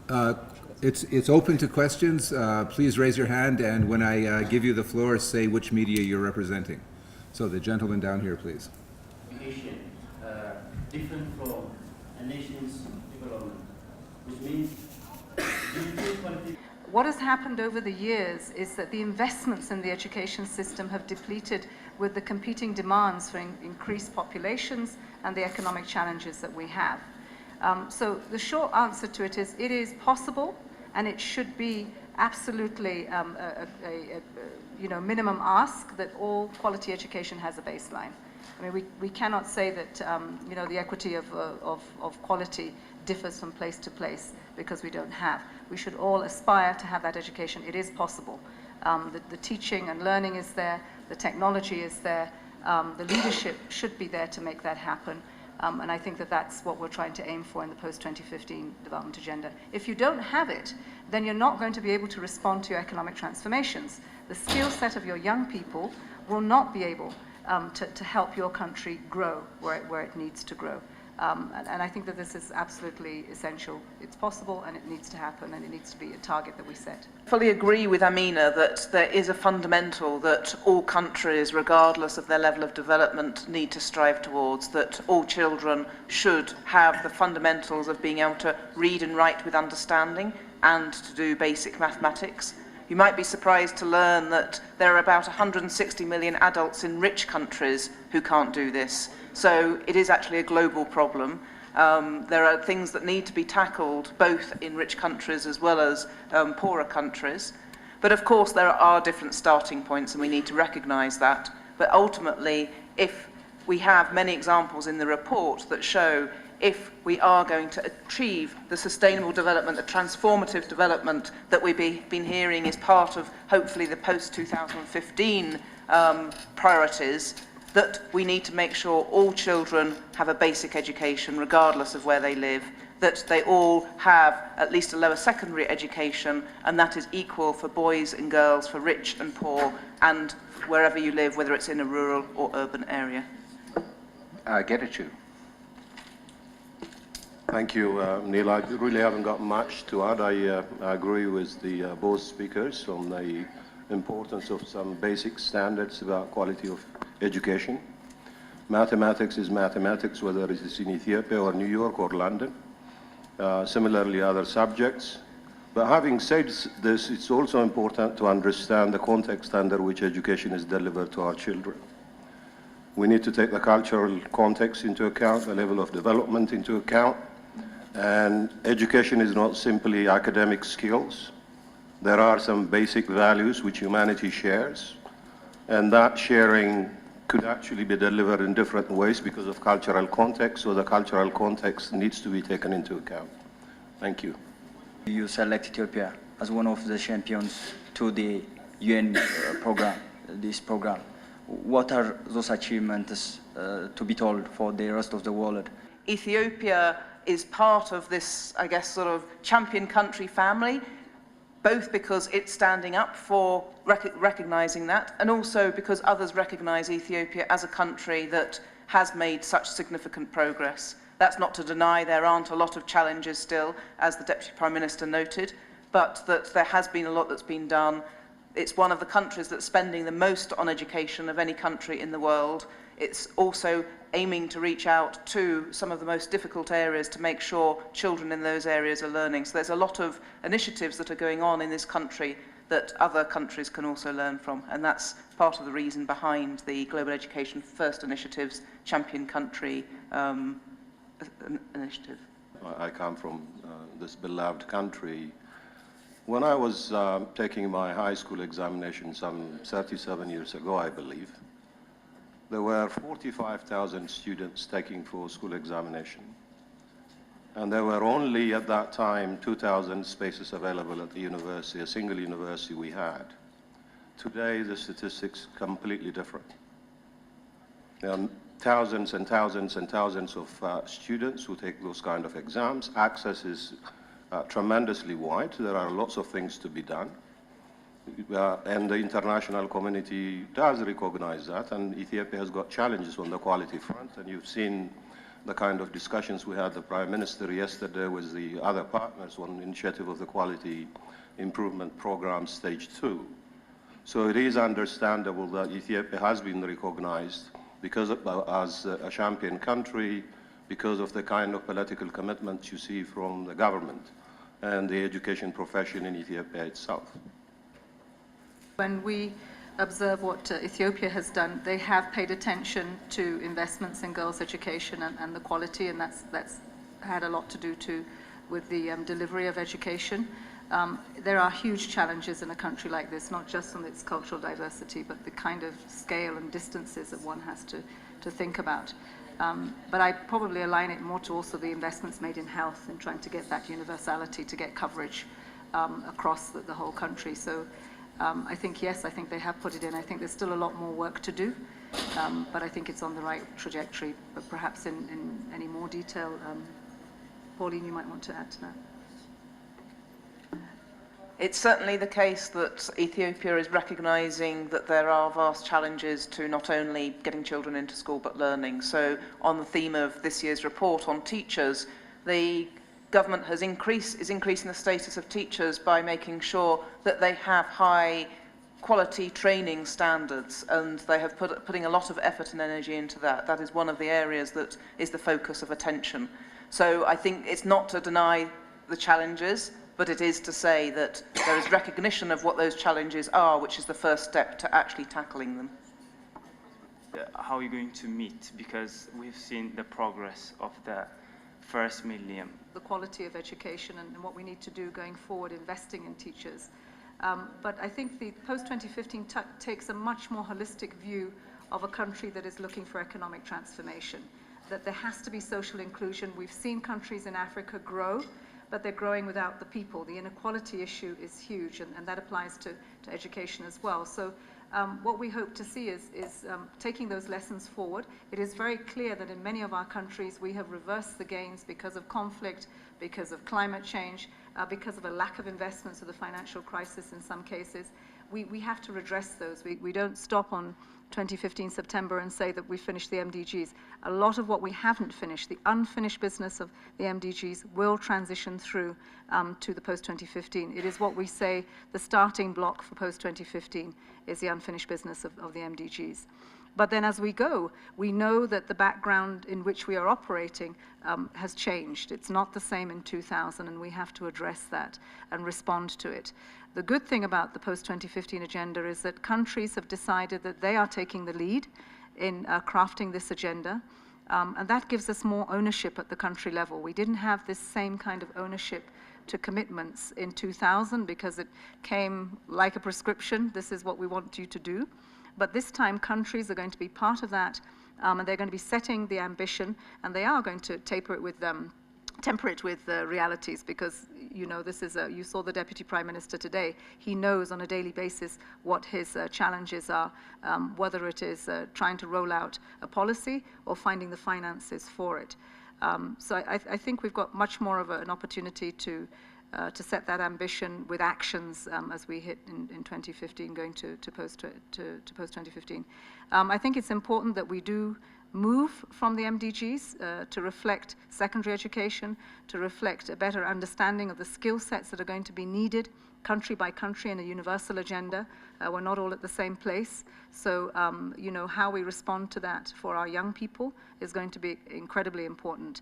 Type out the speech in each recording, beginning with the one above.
Uh, it's open to questions. Please raise your hand, and when I give you the floor, say which media you're representing. So the gentleman down here, please. Education, different from a nation's development, which means digital quality. What has happened over the years is that the investments in the education system have depleted with the competing demands for increased populations and the economic challenges that we have. So the short answer to it is possible, and it should be absolutely minimum ask that all quality education has a baseline. I mean, we cannot say that the equity of quality differs from place to place because we don't have. We should all aspire to have that education. It is possible. The teaching and learning is there, the technology is there, the leadership should be there to make that happen. And I think that that's what we're trying to aim for in the post-2015 development agenda. If you don't have it, then you're not going to be able to respond to your economic transformations. The skill set of your young people will not be able to help your country grow where it needs to grow. And I think that this is absolutely essential. It's possible, and it needs to happen, and it needs to be a target that we set. I fully agree with Amina that there is a fundamental that all countries, regardless of their level of development, need to strive towards, that all children should have the fundamentals of being able to read and write with understanding and to do basic mathematics. You might be surprised to learn that there are about 160 million adults in rich countries who can't do this. So it is actually a global problem. There are things that need to be tackled both in rich countries as well as poorer countries. But of course there are different starting points, and we need to recognise that. But ultimately, if we have many examples in the report that show if we are going to achieve the sustainable development, the transformative development that we've been hearing is part of, hopefully, the post-2015 priorities, that we need to make sure all children have a basic education, regardless of where they live, that they all have at least a lower secondary education, and that is equal for boys and girls, for rich and poor, and wherever you live, whether it's in a rural or urban area. Getachew. Thank you, Neil. I really haven't got much to add. I agree with both speakers on the importance of some basic standards about quality of education. Mathematics is mathematics, whether it is in Ethiopia or New York or London. Similarly, other subjects. But having said this, it's also important to understand the context under which education is delivered to our children. We need to take the cultural context into account, the level of development into account. And education is not simply academic skills. There are some basic values which humanity shares, and that sharing could actually be delivered in different ways because of cultural context, so the cultural context needs to be taken into account. Thank you. You select Ethiopia as one of the champions to the UN program, this program. What are those achievements to be told for the rest of the world? Ethiopia is part of this, I guess, sort of champion country family, both because it's standing up for recognising that, and also because others recognise Ethiopia as a country that has made such significant progress. That's not to deny there aren't a lot of challenges still, as the Deputy Prime Minister noted, but that there has been a lot that's been done. It's one of the countries that's spending the most on education of any country in the world. It's also aiming to reach out to some of the most difficult areas to make sure children in those areas are learning. So there's a lot of initiatives that are going on in this country that other countries can also learn from, and that's part of the reason behind the Global Education First Initiative's Champion Country initiative. I come from this beloved country. When I was taking my high school examination some 37 years ago, I believe, there were 45,000 students taking for school examination. And there were only, at that time, 2,000 spaces available at the university, a single university we had. Today, the statistics are completely different. There are thousands and thousands and thousands of students who take those kind of exams. Access is tremendously wide. There are lots of things to be done. And the international community does recognize that, and Ethiopia has got challenges on the quality front, and you've seen the kind of discussions we had the Prime Minister yesterday with the other partners on initiative of the Quality Improvement Program Stage 2. So it is understandable that Ethiopia has been recognized because as a champion country, because of the kind of political commitment you see from the government and the education profession in Ethiopia itself. When we observe what Ethiopia has done, they have paid attention to investments in girls' education and the quality, and that's had a lot to do with the delivery of education. There are huge challenges in a country like this, not just on its cultural diversity, but the kind of scale and distances that one has to think about. But I probably align it more to also the investments made in health and trying to get that universality, to get coverage across the whole country. So I think, yes, I think they have put it in. I think there's still a lot more work to do, but I think it's on the right trajectory. But perhaps in any more detail, Pauline, you might want to add to that. It's certainly the case that Ethiopia is recognising that there are vast challenges to not only getting children into school but learning. So on the theme of this year's report on teachers, the government is increasing the status of teachers by making sure that they have high quality training standards, and they have putting a lot of effort and energy into that. That is one of the areas that is the focus of attention. So I think it's not to deny the challenges, but it is to say that there is recognition of what those challenges are, which is the first step to actually tackling them. How are you going to meet? Because we've seen the progress of the first millennium. The quality of education and what we need to do going forward, investing in teachers. But I think the post-2015 takes a much more holistic view of a country that is looking for economic transformation, that there has to be social inclusion. We've seen countries in Africa grow, but they're growing without the people. The inequality issue is huge, and that applies to education as well. So what we hope to see is taking those lessons forward. It is very clear that in many of our countries we have reversed the gains because of conflict, because of climate change, because of a lack of investments or the financial crisis in some cases. We have to redress those. We don't stop on 2015 September and say that we finished the MDGs. A lot of what we haven't finished, the unfinished business of the MDGs, will transition through to the post-2015. It is what we say the starting block for post-2015 is the unfinished business of the MDGs. But then as we go, we know that the background in which we are operating has changed. It's not the same in 2000, and we have to address that and respond to it. The good thing about the post-2015 agenda is that countries have decided that they are taking the lead in crafting this agenda, and that gives us more ownership at the country level. We didn't have this same kind of ownership to commitments in 2000 because it came like a prescription. This is what we want you to do. But this time countries are going to be part of that, and they're going to be setting the ambition, and they are going to temper it with realities, because you know this is you saw the Deputy Prime Minister today. He knows on a daily basis what his challenges are, whether it is trying to roll out a policy or finding the finances for it. So I think we've got much more of an opportunity to set that ambition with actions as we hit in 2015, going to post-2015. I think it's important that we do move from the MDGs to reflect secondary education, to reflect a better understanding of the skill sets that are going to be needed country by country in a universal agenda. We're not all at the same place. So, you know, how we respond to that for our young people is going to be incredibly important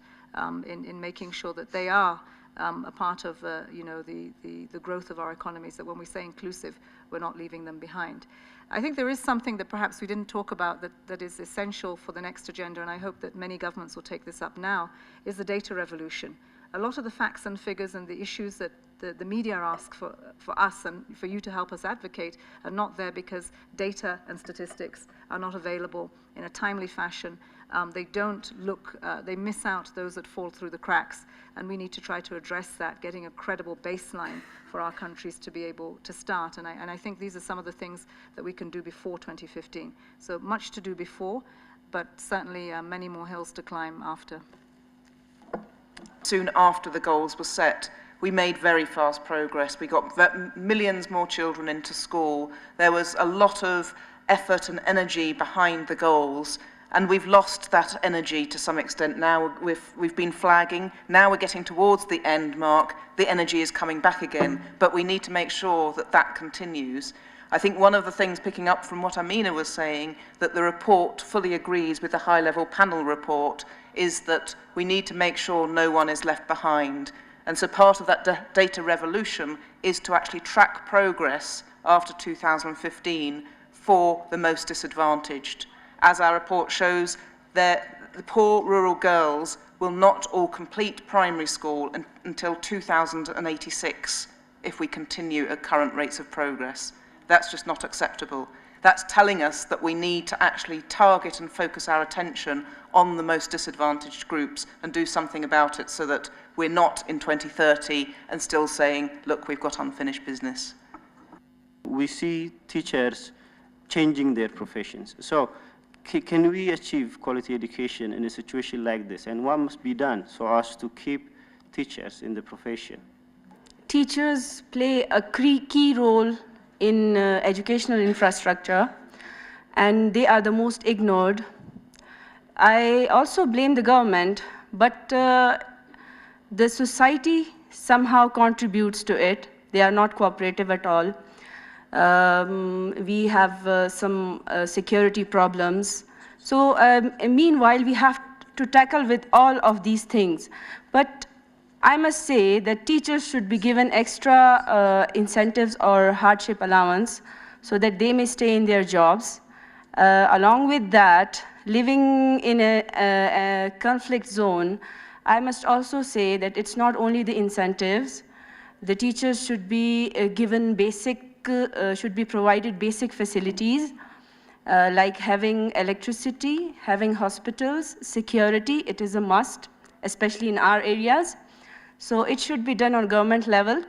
in making sure that they are a part of you know, the growth of our economies, that when we say inclusive, we're not leaving them behind. I think there is something that perhaps we didn't talk about that is essential for the next agenda, and I hope that many governments will take this up now, is the data revolution. A lot of the facts and figures and the issues that the media ask for us and for you to help us advocate are not there because data and statistics are not available in a timely fashion. They don't look, they miss out those that fall through the cracks, and we need to try to address that, getting a credible baseline for our countries to be able to start. And I think these are some of the things that we can do before 2015. So much to do before, but certainly many more hills to climb after. Soon after the goals were set, we made very fast progress. We got millions more children into school. There was a lot of effort and energy behind the goals. And we've lost that energy to some extent now. We've been flagging. Now we're getting towards the end mark. The energy is coming back again, but we need to make sure that that continues. I think one of the things, picking up from what Amina was saying, that the report fully agrees with the high-level panel report, is that we need to make sure no one is left behind. And so part of that data revolution is to actually track progress after 2015 for the most disadvantaged. As our report shows, the poor rural girls will not all complete primary school until 2086 if we continue at current rates of progress. That's just not acceptable. That's telling us that we need to actually target and focus our attention on the most disadvantaged groups and do something about it so that we're not in 2030 and still saying, look, we've got unfinished business. We see teachers changing their professions. So can we achieve quality education in a situation like this? And what must be done so as to keep teachers in the profession? Teachers play a key role in educational infrastructure, and they are the most ignored. I also blame the government, but the society somehow contributes to it. They are not cooperative at all. We have some security problems. So meanwhile, we have to tackle with all of these things. But I must say that teachers should be given extra incentives or hardship allowance so that they may stay in their jobs. Along with that, living in a conflict zone, I must also say that it's not only the incentives. The teachers should be given should be provided basic facilities like having electricity, having hospitals, security. It is a must, especially in our areas. So it should be done on government level.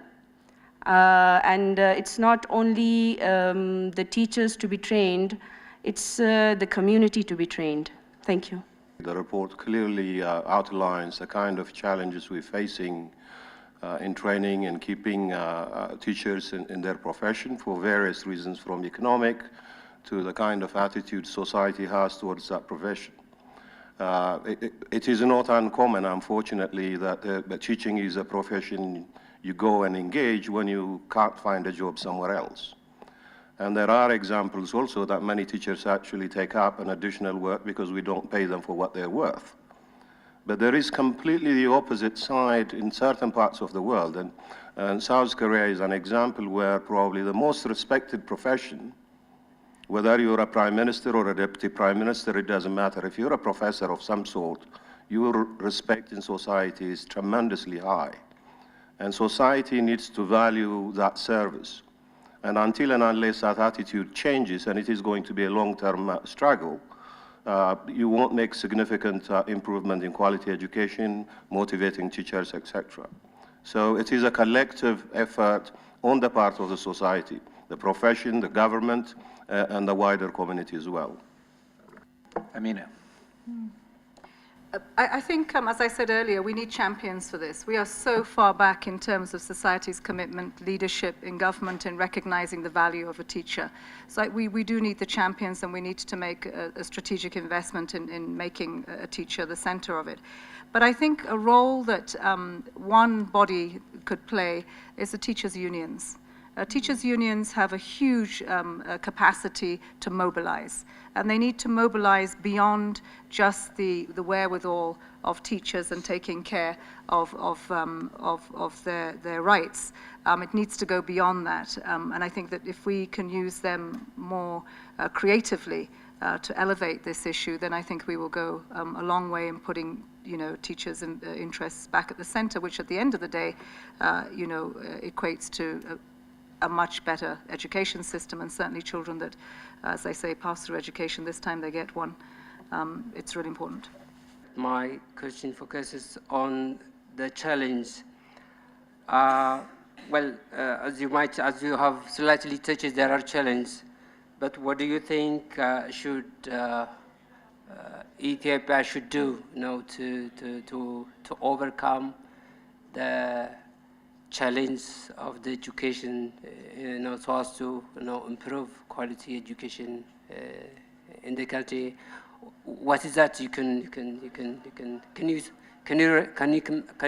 And it's not only the teachers to be trained, it's the community to be trained. Thank you. The report clearly outlines the kind of challenges we're facing in training and keeping teachers in their profession for various reasons, from economic to the kind of attitude society has towards that profession. It is not uncommon, unfortunately, that teaching is a profession you go and engage when you can't find a job somewhere else. And there are examples also that many teachers actually take up an additional work because we don't pay them for what they're worth. But there is completely the opposite side in certain parts of the world. And South Korea is an example where probably the most respected profession, whether you're a prime minister or a deputy prime minister, it doesn't matter. If you're a professor of some sort, your respect in society is tremendously high. And society needs to value that service. And until and unless that attitude changes, and it is going to be a long-term struggle, you won't make significant improvement in quality education, motivating teachers, etc. So it is a collective effort on the part of the society, the profession, the government, and the wider community as well. Amina. I think, as I said earlier, we need champions for this. We are so far back in terms of society's commitment, leadership in government, in recognizing the value of a teacher. So we do need the champions, and we need to make a strategic investment in making a teacher the center of it. But I think a role that one body could play is the teachers' unions. Teachers' unions have a huge capacity to mobilize, and they need to mobilize beyond just the wherewithal of teachers and taking care of their rights. It needs to go beyond that, and I think that if we can use them more creatively to elevate this issue, then I think we will go a long way in putting teachers' interests back at the center, which at the end of the day, equates to a much better education system, and certainly children that, as I say, pass through education this time they get one. It's really important. My question focuses on the challenge. As you have slightly touched, there are challenges. But what do you think Ethiopia should do, to overcome the challenge of the education, so as to improve quality education in the country? what is that? Can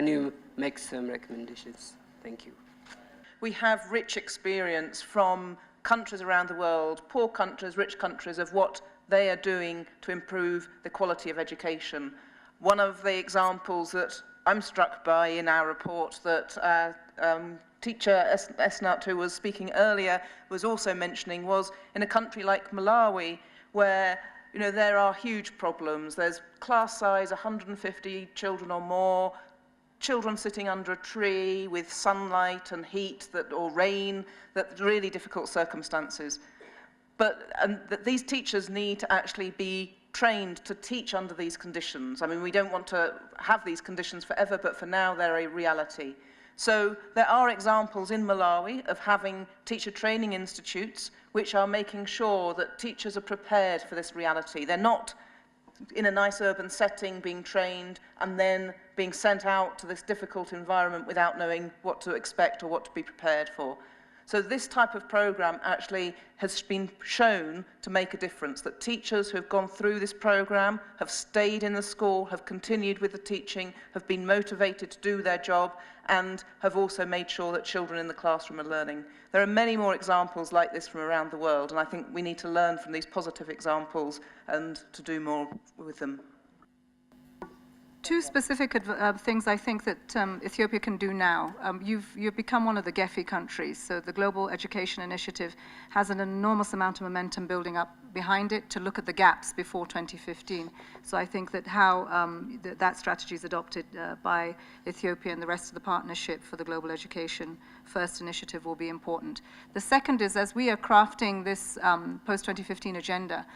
you make some recommendations? Thank you. We have rich experience from countries around the world, poor countries, rich countries, of what they are doing to improve the quality of education. One of the examples that I'm struck by in our report that teacher Esnat, who was speaking earlier, was also mentioning, was in a country like Malawi, where there are huge problems. There's class size 150 children or more, children sitting under a tree with sunlight and heat or rain, that really difficult circumstances. But these teachers need to actually be trained to teach under these conditions. I mean, we don't want to have these conditions forever, but for now they're a reality. So there are examples in Malawi of having teacher training institutes which are making sure that teachers are prepared for this reality. They're not in a nice urban setting being trained and then being sent out to this difficult environment without knowing what to expect or what to be prepared for. So this type of program actually has been shown to make a difference, that teachers who have gone through this program have stayed in the school, have continued with the teaching, have been motivated to do their job, and have also made sure that children in the classroom are learning. There are many more examples like this from around the world, and I think we need to learn from these positive examples and to do more with them. Two specific things I think that Ethiopia can do now. You've become one of the GEFI countries, so the Global Education Initiative has an enormous amount of momentum building up behind it to look at the gaps before 2015. So I think that how that strategy is adopted by Ethiopia and the rest of the partnership for the Global Education First initiative will be important. The second is, as we are crafting this post-2015 agenda,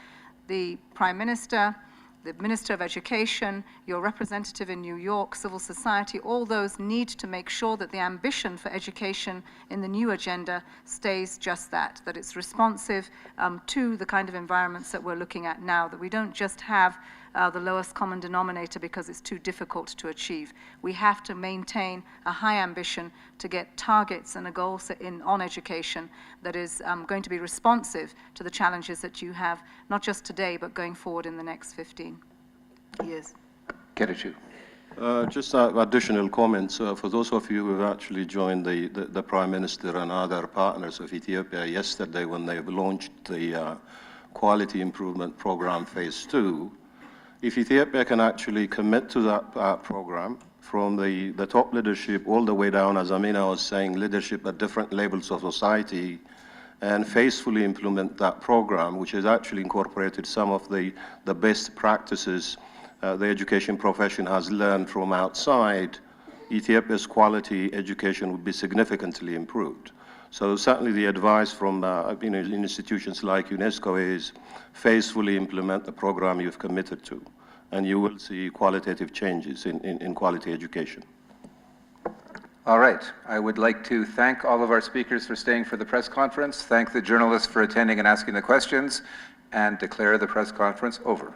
the Prime Minister, the Minister of Education, your representative in New York, civil society, all those need to make sure that the ambition for education in the new agenda stays just that it's responsive to the kind of environments that we're looking at now, that we don't just have the lowest common denominator because it's too difficult to achieve. We have to maintain a high ambition to get targets and a goal set on education that is going to be responsive to the challenges that you have, not just today, but going forward in the next 15 years. Get it, you. Just additional comments. For those of you who have actually joined the Prime Minister and other partners of Ethiopia yesterday when they launched the Quality Improvement Program Phase 2, if Ethiopia can actually commit to that program from the top leadership all the way down, as Amina was saying, leadership at different levels of society, and faithfully implement that program, which has actually incorporated some of the best practices the education profession has learned from outside, Ethiopia's quality education would be significantly improved. So certainly the advice from institutions like UNESCO is faithfully implement the program you've committed to, and you will see qualitative changes in quality education. All right. I would like to thank all of our speakers for staying for the press conference, thank the journalists for attending and asking the questions, and declare the press conference over.